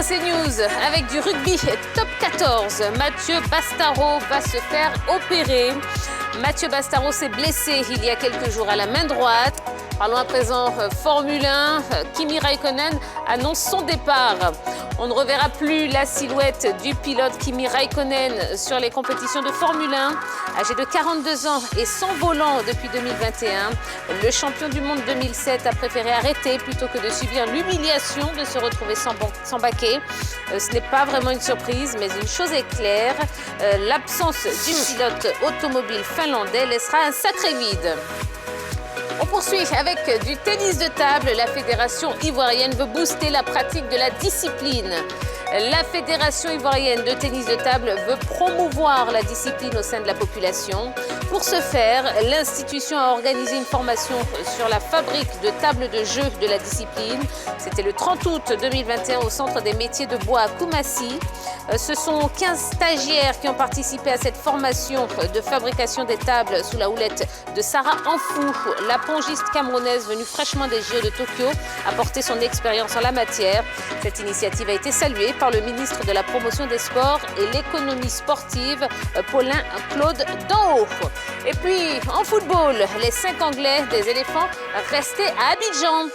CNews avec du rugby top 14. Mathieu Bastaro va se faire opérer. Mathieu Bastaro s'est blessé il y a quelques jours à la main droite. Parlons à présent Formule 1. Kimi Raikkonen annonce son départ. On ne reverra plus la silhouette du pilote Kimi Raikkonen sur les compétitions de Formule 1. Âgé de 42 ans et sans volant depuis 2021, le champion du monde 2007 a préféré arrêter plutôt que de subir l'humiliation de se retrouver sans baquet. Ce n'est pas vraiment une surprise, mais une chose est claire, l'absence du pilote automobile finlandais laissera un sacré vide. On poursuit avec du tennis de table. La fédération ivoirienne veut booster la pratique de la discipline. La fédération ivoirienne de tennis de table veut promouvoir la discipline au sein de la population. Pour ce faire, l'institution a organisé une formation sur la fabrique de tables de jeu de la discipline. C'était le 30 août 2021 au Centre des métiers de bois à Koumassi. Ce sont 15 stagiaires qui ont participé à cette formation de fabrication des tables sous la houlette de Sarah Anfou. La pongiste camerounaise venue fraîchement des JO de Tokyo a porté son expérience en la matière. Cette initiative a été saluée par le ministre de la Promotion des Sports et l'économie sportive, Paulin Claude Danhaut. Et puis, en football, les 5 Anglais des éléphants restés à Abidjan.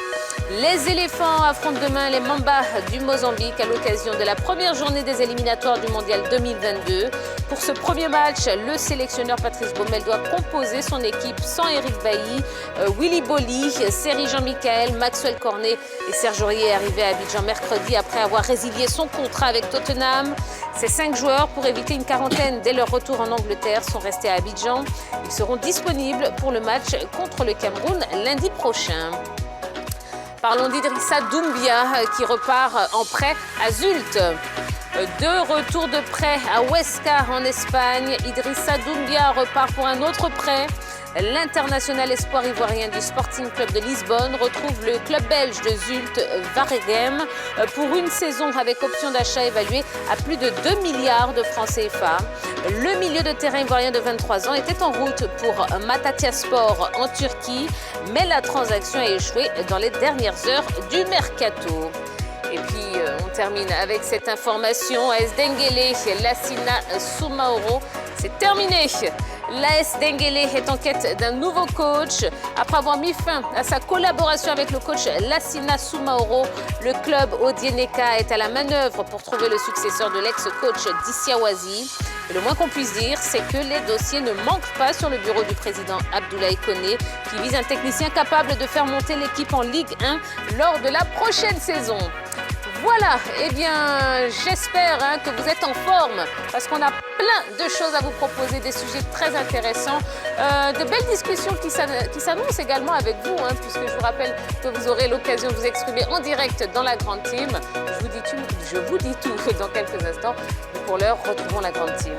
Les éléphants affrontent demain les Mambas du Mozambique à l'occasion de la première journée des éliminatoires du Mondial 2022. Pour ce premier match, le sélectionneur Patrice Baumel doit composer son équipe sans Eric Bailly, Willy Bolly, Seri Jean-Michel, Maxwell Cornet et Serge Aurier arrivés à Abidjan mercredi après avoir résilié son contrat avec Tottenham. Ces 5 joueurs, pour éviter une quarantaine dès leur retour en Angleterre, sont restés à Abidjan. Ils seront disponibles pour le match contre le Cameroun lundi prochain. Parlons d'Idrissa Doumbia qui repart en prêt à Zulte. De retour de prêt à Huesca en Espagne, Idrissa Doumbia repart pour un autre prêt. L'international espoir ivoirien du Sporting Club de Lisbonne retrouve le club belge de Zulte Waregem pour une saison avec option d'achat évaluée à plus de 2 milliards de francs CFA. Le milieu de terrain ivoirien de 23 ans était en route pour Malatyaspor en Turquie, mais la transaction a échoué dans les dernières heures du mercato. Et puis, on termine avec cette information. AS Denguélé, Lassina Soumaoro, c'est terminé. L'AS Denguélé est en quête d'un nouveau coach. Après avoir mis fin à sa collaboration avec le coach Lassina Soumaoro, le club Odieneka est à la manœuvre pour trouver le successeur de l'ex-coach Dissiawazi. Et le moins qu'on puisse dire, c'est que les dossiers ne manquent pas sur le bureau du président Abdoulaye Koné, qui vise un technicien capable de faire monter l'équipe en Ligue 1 lors de la prochaine saison. Voilà, eh bien, j'espère que vous êtes en forme parce qu'on a plein de choses à vous proposer, des sujets très intéressants, de belles discussions qui s'annoncent également avec vous, puisque je vous rappelle que vous aurez l'occasion de vous exprimer en direct dans la Grande Team. Je vous dis tout dans quelques instants. Pour l'heure, retrouvons la Grande Team.